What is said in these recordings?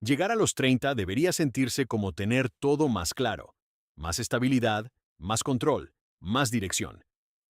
Llegar a los 30 debería sentirse como tener todo más claro, más estabilidad, más control, más dirección.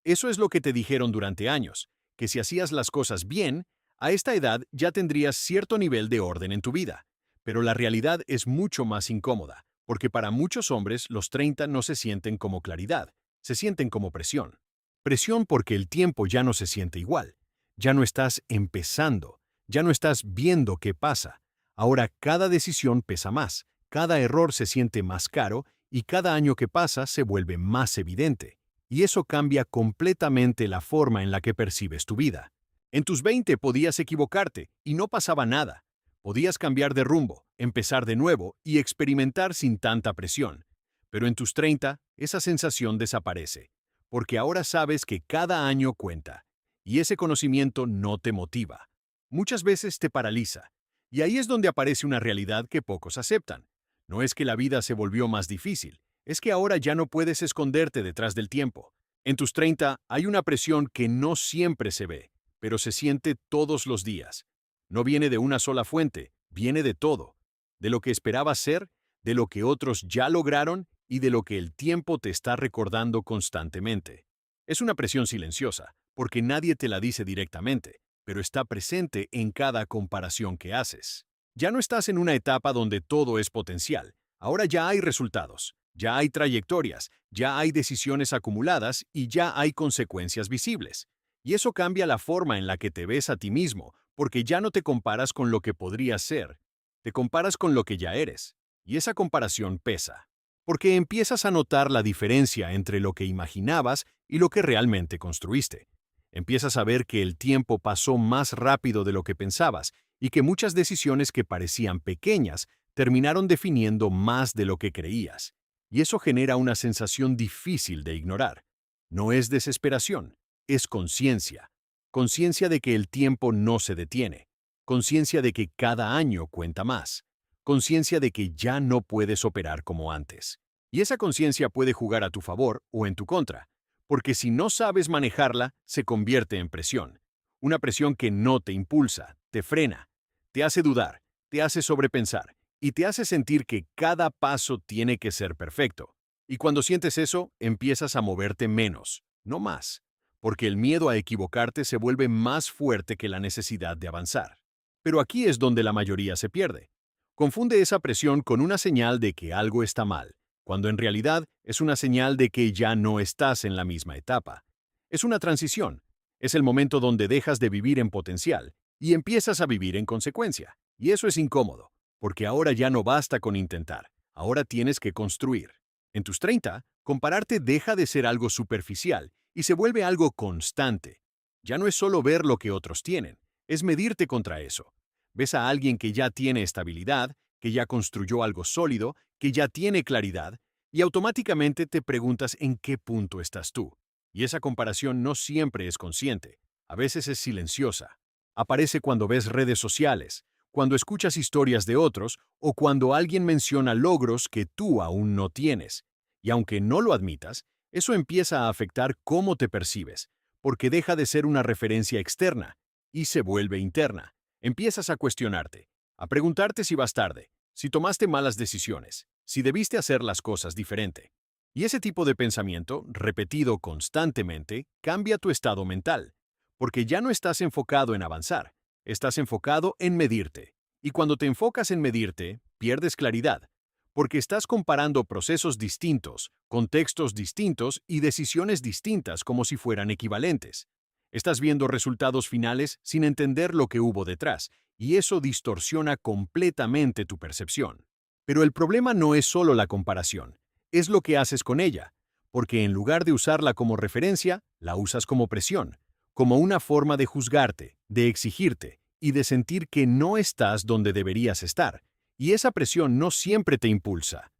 Eso es lo que te dijeron durante años, que si hacías las cosas bien, a esta edad ya tendrías cierto nivel de orden en tu vida. Pero la realidad es mucho más incómoda, porque para muchos hombres los 30 no se sienten como claridad, se sienten como presión. Presión porque el tiempo ya no se siente igual. Ya no estás empezando, ya no estás viendo qué pasa. Ahora cada decisión pesa más, cada error se siente más caro y cada año que pasa se vuelve más evidente. Y eso cambia completamente la forma en la que percibes tu vida. En tus 20 podías equivocarte y no pasaba nada. Podías cambiar de rumbo, empezar de nuevo y experimentar sin tanta presión. Pero en tus 30, esa sensación desaparece, porque ahora sabes que cada año cuenta, y ese conocimiento no te motiva. Muchas veces te paraliza, y ahí es donde aparece una realidad que pocos aceptan. No es que la vida se volvió más difícil, es que ahora ya no puedes esconderte detrás del tiempo. En tus 30 hay una presión que no siempre se ve, pero se siente todos los días. No viene de una sola fuente, viene de todo. De lo que esperabas ser, de lo que otros ya lograron y de lo que el tiempo te está recordando constantemente. Es una presión silenciosa, porque nadie te la dice directamente, pero está presente en cada comparación que haces. Ya no estás en una etapa donde todo es potencial. Ahora ya hay resultados, ya hay trayectorias, ya hay decisiones acumuladas y ya hay consecuencias visibles. Y eso cambia la forma en la que te ves a ti mismo, porque ya no te comparas con lo que podrías ser, te comparas con lo que ya eres. Y esa comparación pesa, porque empiezas a notar la diferencia entre lo que imaginabas y lo que realmente construiste. Empiezas a ver que el tiempo pasó más rápido de lo que pensabas y que muchas decisiones que parecían pequeñas terminaron definiendo más de lo que creías. Y eso genera una sensación difícil de ignorar. No es desesperación, es conciencia. Conciencia de que el tiempo no se detiene. Conciencia de que cada año cuenta más. Conciencia de que ya no puedes operar como antes. Y esa conciencia puede jugar a tu favor o en tu contra, porque si no sabes manejarla, se convierte en presión. Una presión que no te impulsa, te frena, te hace dudar, te hace sobrepensar y te hace sentir que cada paso tiene que ser perfecto. Y cuando sientes eso, empiezas a moverte menos, no más, porque el miedo a equivocarte se vuelve más fuerte que la necesidad de avanzar. Pero aquí es donde la mayoría se pierde. Confunde esa presión con una señal de que algo está mal, cuando en realidad es una señal de que ya no estás en la misma etapa. Es una transición. Es el momento donde dejas de vivir en potencial y empiezas a vivir en consecuencia. Y eso es incómodo, porque ahora ya no basta con intentar, ahora tienes que construir. En tus 30, compararte deja de ser algo superficial y se vuelve algo constante. Ya no es solo ver lo que otros tienen, es medirte contra eso. Ves a alguien que ya tiene estabilidad, que ya construyó algo sólido, que ya tiene claridad, y automáticamente te preguntas en qué punto estás tú. Y esa comparación no siempre es consciente, a veces es silenciosa. Aparece cuando ves redes sociales, cuando escuchas historias de otros o cuando alguien menciona logros que tú aún no tienes. Y aunque no lo admitas, eso empieza a afectar cómo te percibes, porque deja de ser una referencia externa y se vuelve interna. Empiezas a cuestionarte, a preguntarte si vas tarde, si tomaste malas decisiones, si debiste hacer las cosas diferente. Y ese tipo de pensamiento, repetido constantemente, cambia tu estado mental, porque ya no estás enfocado en avanzar, estás enfocado en medirte. Y cuando te enfocas en medirte, pierdes claridad, porque estás comparando procesos distintos, contextos distintos y decisiones distintas como si fueran equivalentes. Estás viendo resultados finales sin entender lo que hubo detrás, y eso distorsiona completamente tu percepción. Pero el problema no es solo la comparación, es lo que haces con ella, porque en lugar de usarla como referencia, la usas como presión, como una forma de juzgarte, de exigirte y de sentir que no estás donde deberías estar. Y esa presión no siempre te impulsa.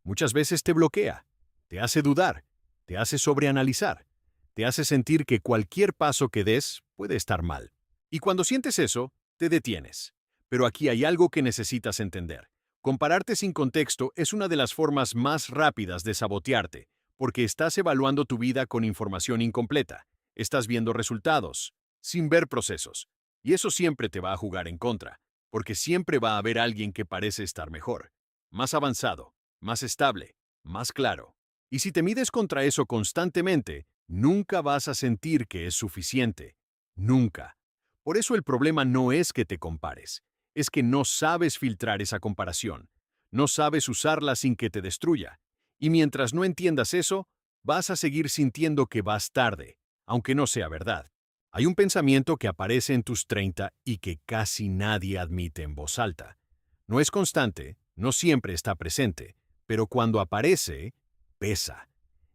Muchas veces te bloquea, te hace dudar, te hace sobreanalizar, te hace sentir que cualquier paso que des puede estar mal. Y cuando sientes eso, te detienes. Pero aquí hay algo que necesitas entender. Compararte sin contexto es una de las formas más rápidas de sabotearte, porque estás evaluando tu vida con información incompleta. Estás viendo resultados, sin ver procesos. Y eso siempre te va a jugar en contra. porque siempre va a haber alguien que parece estar mejor, más avanzado, más estable, más claro. Y si te mides contra eso constantemente, nunca vas a sentir que es suficiente. Nunca. Por eso el problema no es que te compares, es que no sabes filtrar esa comparación, no sabes usarla sin que te destruya. Y mientras no entiendas eso, vas a seguir sintiendo que vas tarde, aunque no sea verdad. Hay un pensamiento que aparece en tus 30 y que casi nadie admite en voz alta. No es constante, no siempre está presente, pero cuando aparece, pesa.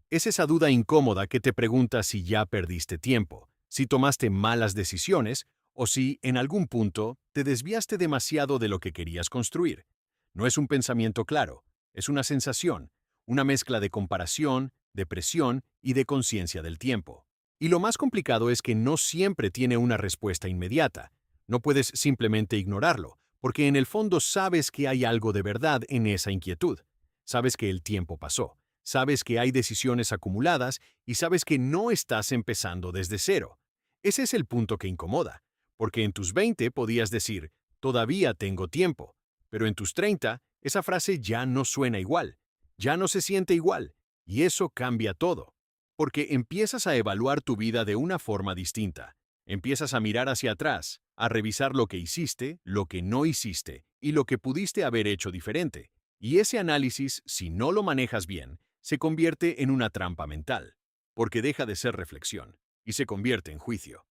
Es esa duda incómoda que te pregunta si ya perdiste tiempo, si tomaste malas decisiones o si, en algún punto, te desviaste demasiado de lo que querías construir. No es un pensamiento claro, es una sensación, una mezcla de comparación, de presión y de conciencia del tiempo. Y lo más complicado es que no siempre tiene una respuesta inmediata. No puedes simplemente ignorarlo, porque en el fondo sabes que hay algo de verdad en esa inquietud. Sabes que el tiempo pasó, sabes que hay decisiones acumuladas y sabes que no estás empezando desde cero. Ese es el punto que incomoda, porque en tus 20 podías decir, todavía tengo tiempo, pero en tus 30 esa frase ya no suena igual, ya no se siente igual, y eso cambia todo, porque empiezas a evaluar tu vida de una forma distinta. Empiezas a mirar hacia atrás, a revisar lo que hiciste, lo que no hiciste y lo que pudiste haber hecho diferente. Y ese análisis, si no lo manejas bien, se convierte en una trampa mental, porque deja de ser reflexión y se convierte en juicio.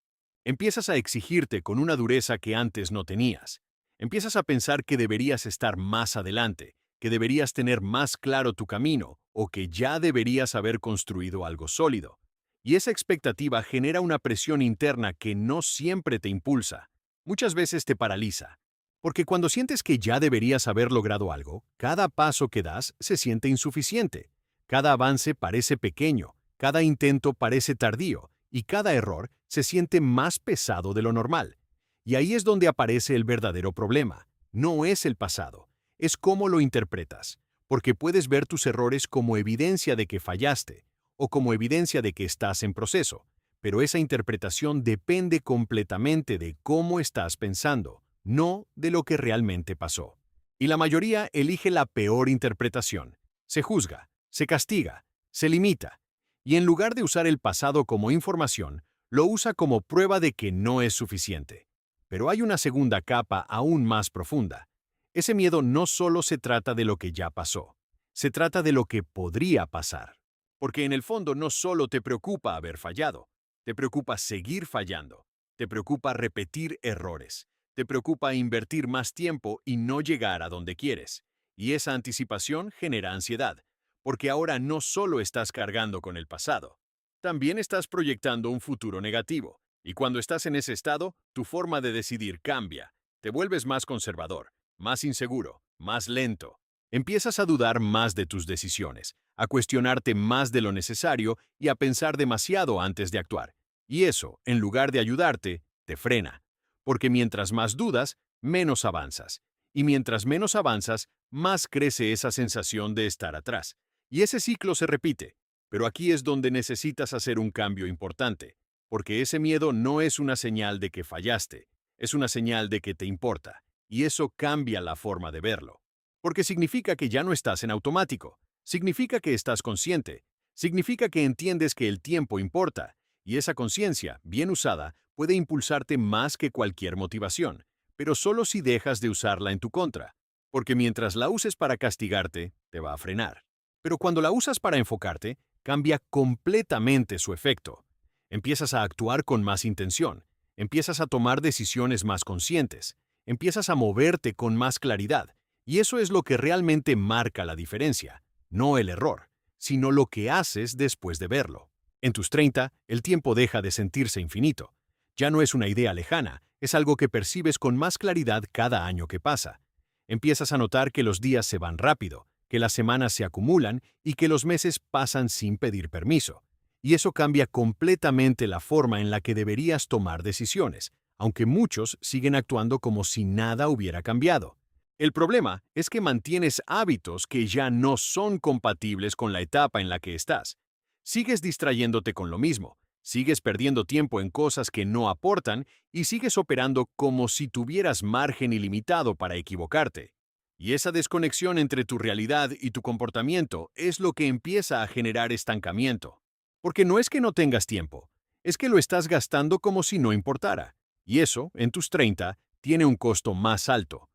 Empiezas a exigirte con una dureza que antes no tenías. Empiezas a pensar que deberías estar más adelante, que deberías tener más claro tu camino o que ya deberías haber construido algo sólido. Y esa expectativa genera una presión interna que no siempre te impulsa, muchas veces te paraliza. Porque cuando sientes que ya deberías haber logrado algo, cada paso que das se siente insuficiente. Cada avance parece pequeño, cada intento parece tardío y cada error se siente más pesado de lo normal. Y ahí es donde aparece el verdadero problema. No es el pasado, es cómo lo interpretas, porque puedes ver tus errores como evidencia de que fallaste o como evidencia de que estás en proceso, pero esa interpretación depende completamente de cómo estás pensando, no de lo que realmente pasó. Y la mayoría elige la peor interpretación. Se juzga, se castiga, se limita, y en lugar de usar el pasado como información, lo usa como prueba de que no es suficiente. Pero hay una segunda capa aún más profunda. Ese miedo no solo se trata de lo que ya pasó, se trata de lo que podría pasar. Porque en el fondo no solo te preocupa haber fallado, te preocupa seguir fallando, te preocupa repetir errores, te preocupa invertir más tiempo y no llegar a donde quieres. Y esa anticipación genera ansiedad, porque ahora no solo estás cargando con el pasado, también estás proyectando un futuro negativo. Y cuando estás en ese estado, tu forma de decidir cambia. Te vuelves más conservador, más inseguro, más lento. Empiezas a dudar más de tus decisiones, a cuestionarte más de lo necesario y a pensar demasiado antes de actuar. Y eso, en lugar de ayudarte, te frena. Porque mientras más dudas, menos avanzas. Y mientras menos avanzas, más crece esa sensación de estar atrás. Y ese ciclo se repite. Pero aquí es donde necesitas hacer un cambio importante, porque ese miedo no es una señal de que fallaste, es una señal de que te importa, y eso cambia la forma de verlo. Porque significa que ya no estás en automático, significa que estás consciente, significa que entiendes que el tiempo importa, y esa conciencia, bien usada, puede impulsarte más que cualquier motivación, pero solo si dejas de usarla en tu contra, porque mientras la uses para castigarte, te va a frenar. Pero cuando la usas para enfocarte, cambia completamente su efecto. Empiezas a actuar con más intención, empiezas a tomar decisiones más conscientes, empiezas a moverte con más claridad, y eso es lo que realmente marca la diferencia, no el error, sino lo que haces después de verlo. En tus 30, el tiempo deja de sentirse infinito. Ya no es una idea lejana, es algo que percibes con más claridad cada año que pasa. Empiezas a notar que los días se van rápido, que las semanas se acumulan y que los meses pasan sin pedir permiso. Y eso cambia completamente la forma en la que deberías tomar decisiones, aunque muchos siguen actuando como si nada hubiera cambiado. El problema es que mantienes hábitos que ya no son compatibles con la etapa en la que estás. Sigues distrayéndote con lo mismo, Sigues perdiendo tiempo en cosas que no aportan y sigues operando como si tuvieras margen ilimitado para equivocarte. Y esa desconexión entre tu realidad y tu comportamiento es lo que empieza a generar estancamiento. Porque no es que no tengas tiempo, es que lo estás gastando como si no importara. Y eso, en tus 30, tiene un costo más alto.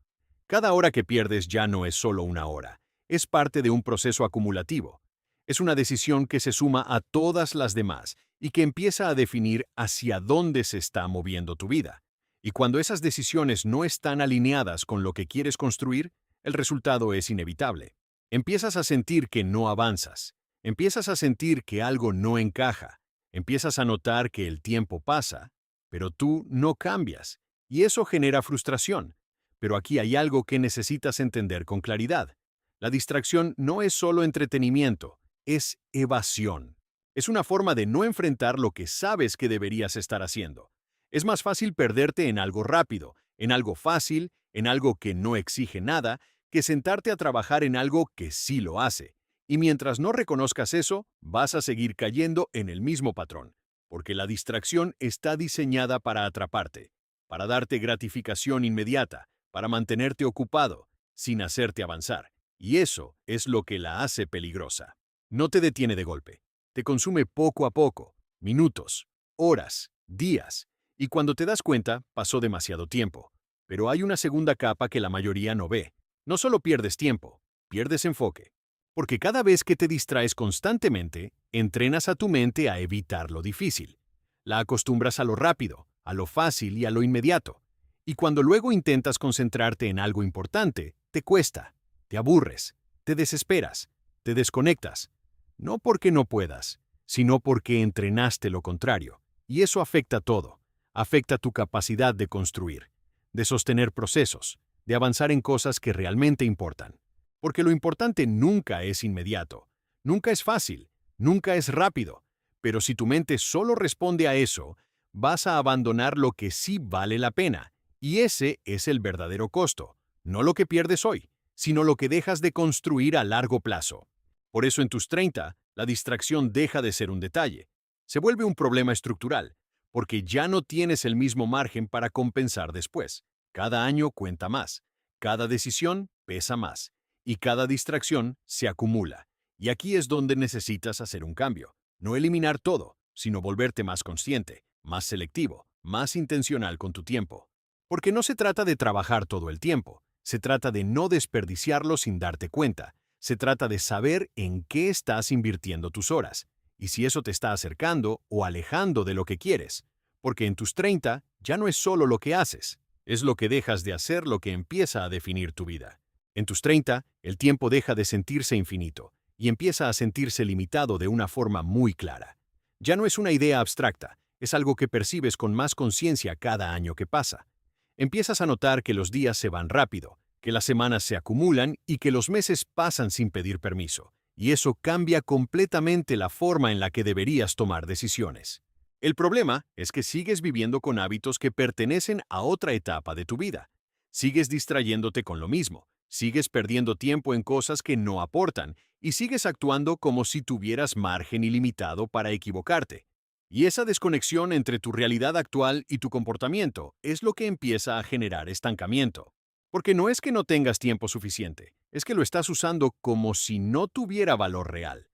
Cada hora que pierdes ya no es solo una hora, es parte de un proceso acumulativo. Es una decisión que se suma a todas las demás y que empieza a definir hacia dónde se está moviendo tu vida. Y cuando esas decisiones no están alineadas con lo que quieres construir, el resultado es inevitable. Empiezas a sentir que no avanzas, empiezas a sentir que algo no encaja, empiezas a notar que el tiempo pasa, pero tú no cambias, y eso genera frustración. Pero aquí hay algo que necesitas entender con claridad. La distracción no es solo entretenimiento, es evasión. Es una forma de no enfrentar lo que sabes que deberías estar haciendo. Es más fácil perderte en algo rápido, en algo fácil, en algo que no exige nada, que sentarte a trabajar en algo que sí lo hace. Y mientras no reconozcas eso, vas a seguir cayendo en el mismo patrón, porque la distracción está diseñada para atraparte, para darte gratificación inmediata, para mantenerte ocupado, sin hacerte avanzar. Y eso es lo que la hace peligrosa. No te detiene de golpe, te consume poco a poco, minutos, horas, días, y cuando te das cuenta, pasó demasiado tiempo. Pero hay una segunda capa que la mayoría no ve. No solo pierdes tiempo, pierdes enfoque. Porque cada vez que te distraes constantemente, entrenas a tu mente a evitar lo difícil. La acostumbras a lo rápido, a lo fácil y a lo inmediato. Y cuando luego intentas concentrarte en algo importante, te cuesta, te aburres, te desesperas, te desconectas. No porque no puedas, sino porque entrenaste lo contrario. Y eso afecta todo. Afecta tu capacidad de construir, de sostener procesos, de avanzar en cosas que realmente importan. Porque lo importante nunca es inmediato, nunca es fácil, nunca es rápido. Pero si tu mente solo responde a eso, vas a abandonar lo que sí vale la pena. Y ese es el verdadero costo, no lo que pierdes hoy, sino lo que dejas de construir a largo plazo. Por eso en tus 30, la distracción deja de ser un detalle. Se vuelve un problema estructural, porque ya no tienes el mismo margen para compensar después. Cada año cuenta más, cada decisión pesa más, y cada distracción se acumula. Y aquí es donde necesitas hacer un cambio. No eliminar todo, sino volverte más consciente, más selectivo, más intencional con tu tiempo. Porque no se trata de trabajar todo el tiempo, se trata de no desperdiciarlo sin darte cuenta. Se trata de saber en qué estás invirtiendo tus horas y si eso te está acercando o alejando de lo que quieres. Porque en tus 30 ya no es solo lo que haces, es lo que dejas de hacer lo que empieza a definir tu vida. En tus 30, el tiempo deja de sentirse infinito y empieza a sentirse limitado de una forma muy clara. Ya no es una idea abstracta, es algo que percibes con más conciencia cada año que pasa. Empiezas a notar que los días se van rápido, que las semanas se acumulan y que los meses pasan sin pedir permiso, y eso cambia completamente la forma en la que deberías tomar decisiones. El problema es que sigues viviendo con hábitos que pertenecen a otra etapa de tu vida. Sigues distrayéndote con lo mismo, sigues perdiendo tiempo en cosas que no aportan y sigues actuando como si tuvieras margen ilimitado para equivocarte. Y esa desconexión entre tu realidad actual y tu comportamiento es lo que empieza a generar estancamiento. Porque no es que no tengas tiempo suficiente, es que lo estás usando como si no tuviera valor real.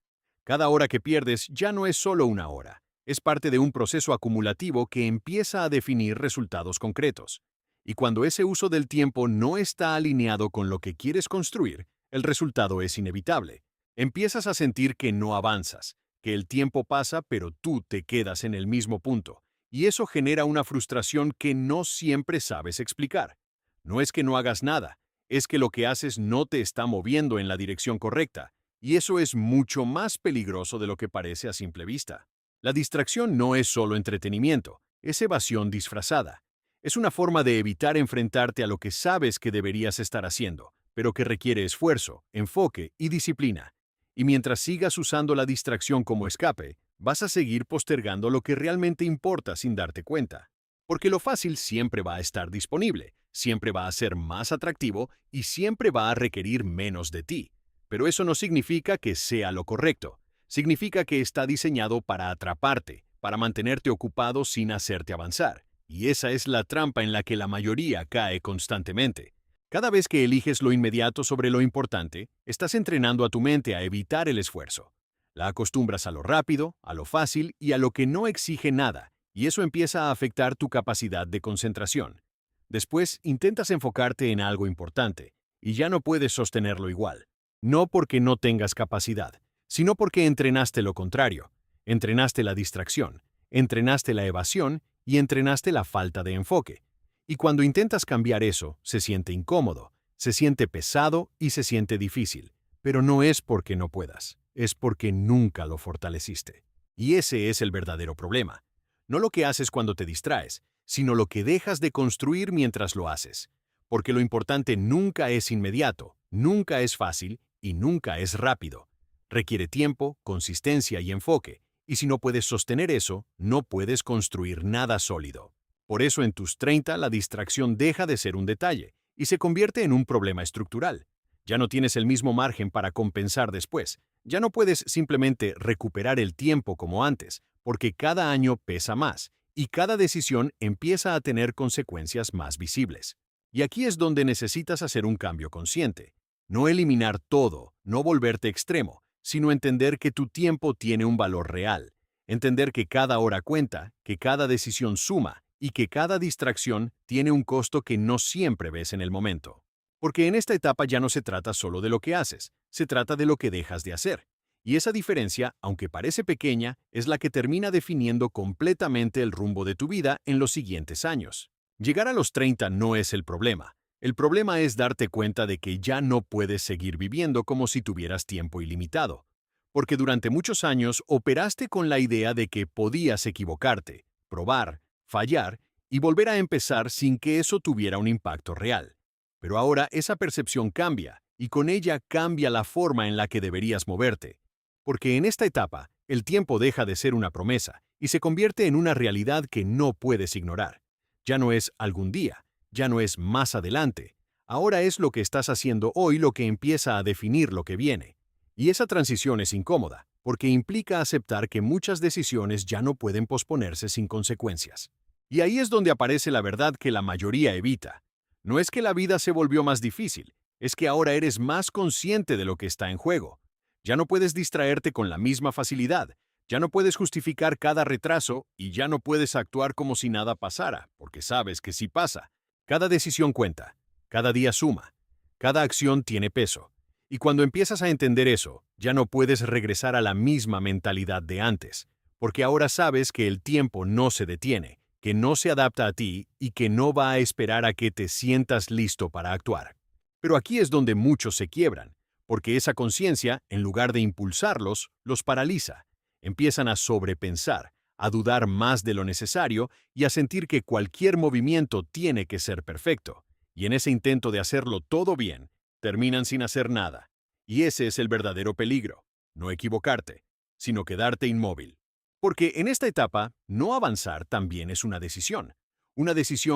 Cada hora que pierdes ya no es solo una hora, es parte de un proceso acumulativo que empieza a definir resultados concretos. Y cuando ese uso del tiempo no está alineado con lo que quieres construir, el resultado es inevitable. Empiezas a sentir que no avanzas, que el tiempo pasa pero tú te quedas en el mismo punto, y eso genera una frustración que no siempre sabes explicar. No es que no hagas nada, es que lo que haces no te está moviendo en la dirección correcta, y eso es mucho más peligroso de lo que parece a simple vista. La distracción no es solo entretenimiento, es evasión disfrazada. Es una forma de evitar enfrentarte a lo que sabes que deberías estar haciendo, pero que requiere esfuerzo, enfoque y disciplina. Y mientras sigas usando la distracción como escape, vas a seguir postergando lo que realmente importa sin darte cuenta. Porque lo fácil siempre va a estar disponible, siempre va a ser más atractivo y siempre va a requerir menos de ti. Pero eso no significa que sea lo correcto. Significa que está diseñado para atraparte, para mantenerte ocupado sin hacerte avanzar. Y esa es la trampa en la que la mayoría cae constantemente. Cada vez que eliges lo inmediato sobre lo importante, estás entrenando a tu mente a evitar el esfuerzo. La acostumbras a lo rápido, a lo fácil y a lo que no exige nada, y eso empieza a afectar tu capacidad de concentración. Después, intentas enfocarte en algo importante, y ya no puedes sostenerlo igual. No porque no tengas capacidad, sino porque entrenaste lo contrario. Entrenaste la distracción, entrenaste la evasión y entrenaste la falta de enfoque. Y cuando intentas cambiar eso, se siente incómodo, se siente pesado y se siente difícil. Pero no es porque no puedas, es porque nunca lo fortaleciste. Y ese es el verdadero problema. No lo que haces cuando te distraes, sino lo que dejas de construir mientras lo haces. Porque lo importante nunca es inmediato, nunca es fácil y nunca es rápido. Requiere tiempo, consistencia y enfoque, y si no puedes sostener eso, no puedes construir nada sólido. Por eso en tus 30 la distracción deja de ser un detalle y se convierte en un problema estructural. Ya no tienes el mismo margen para compensar después. Ya no puedes simplemente recuperar el tiempo como antes, porque cada año pesa más y cada decisión empieza a tener consecuencias más visibles. Y aquí es donde necesitas hacer un cambio consciente. No eliminar todo, no volverte extremo, sino entender que tu tiempo tiene un valor real. Entender que cada hora cuenta, que cada decisión suma y que cada distracción tiene un costo que no siempre ves en el momento. Porque en esta etapa ya no se trata solo de lo que haces, se trata de lo que dejas de hacer. Y esa diferencia, aunque parece pequeña, es la que termina definiendo completamente el rumbo de tu vida en los siguientes años. Llegar a los 30 no es el problema. El problema es darte cuenta de que ya no puedes seguir viviendo como si tuvieras tiempo ilimitado. Porque durante muchos años operaste con la idea de que podías equivocarte, probar, fallar y volver a empezar sin que eso tuviera un impacto real. Pero ahora esa percepción cambia, y con ella cambia la forma en la que deberías moverte. Porque en esta etapa, el tiempo deja de ser una promesa y se convierte en una realidad que no puedes ignorar. Ya no es algún día, ya no es más adelante. Ahora es lo que estás haciendo hoy lo que empieza a definir lo que viene. Y esa transición es incómoda, porque implica aceptar que muchas decisiones ya no pueden posponerse sin consecuencias. Y ahí es donde aparece la verdad que la mayoría evita. No es que la vida se volvió más difícil, es que ahora eres más consciente de lo que está en juego. Ya no puedes distraerte con la misma facilidad, ya no puedes justificar cada retraso y ya no puedes actuar como si nada pasara, porque sabes que sí pasa. Cada decisión cuenta, cada día suma, cada acción tiene peso. Y cuando empiezas a entender eso, ya no puedes regresar a la misma mentalidad de antes, porque ahora sabes que el tiempo no se detiene, que no se adapta a ti y que no va a esperar a que te sientas listo para actuar. Pero aquí es donde muchos se quiebran, porque esa conciencia, en lugar de impulsarlos, los paraliza. Empiezan a sobrepensar, a dudar más de lo necesario y a sentir que cualquier movimiento tiene que ser perfecto. Y en ese intento de hacerlo todo bien, terminan sin hacer nada. Y ese es el verdadero peligro, no equivocarte, sino quedarte inmóvil. Porque en esta etapa, no avanzar también es una decisión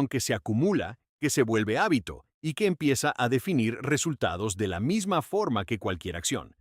que se acumula, que se vuelve hábito y que empieza a definir resultados de la misma forma que cualquier acción.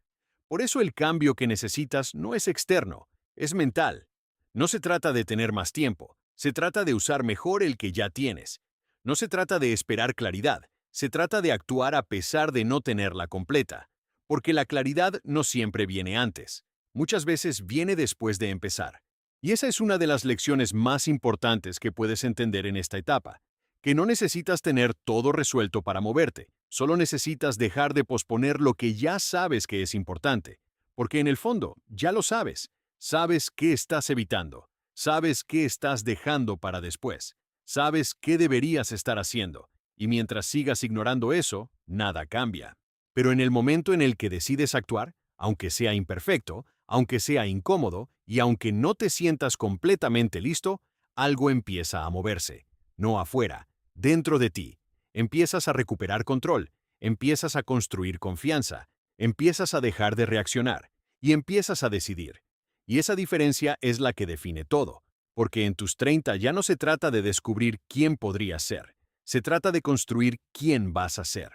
Por eso el cambio que necesitas no es externo, es mental. No se trata de tener más tiempo, se trata de usar mejor el que ya tienes. No se trata de esperar claridad, se trata de actuar a pesar de no tenerla completa. Porque la claridad no siempre viene antes. Muchas veces viene después de empezar. Y esa es una de las lecciones más importantes que puedes entender en esta etapa, que no necesitas tener todo resuelto para moverte, solo necesitas dejar de posponer lo que ya sabes que es importante, porque en el fondo ya lo sabes, sabes qué estás evitando, sabes qué estás dejando para después, sabes qué deberías estar haciendo, y mientras sigas ignorando eso, nada cambia. Pero en el momento en el que decides actuar, aunque sea imperfecto, aunque sea incómodo y aunque no te sientas completamente listo, algo empieza a moverse. No afuera, dentro de ti. Empiezas a recuperar control, empiezas a construir confianza, empiezas a dejar de reaccionar y empiezas a decidir. Y esa diferencia es la que define todo, porque en tus 30 ya no se trata de descubrir quién podrías ser, se trata de construir quién vas a ser.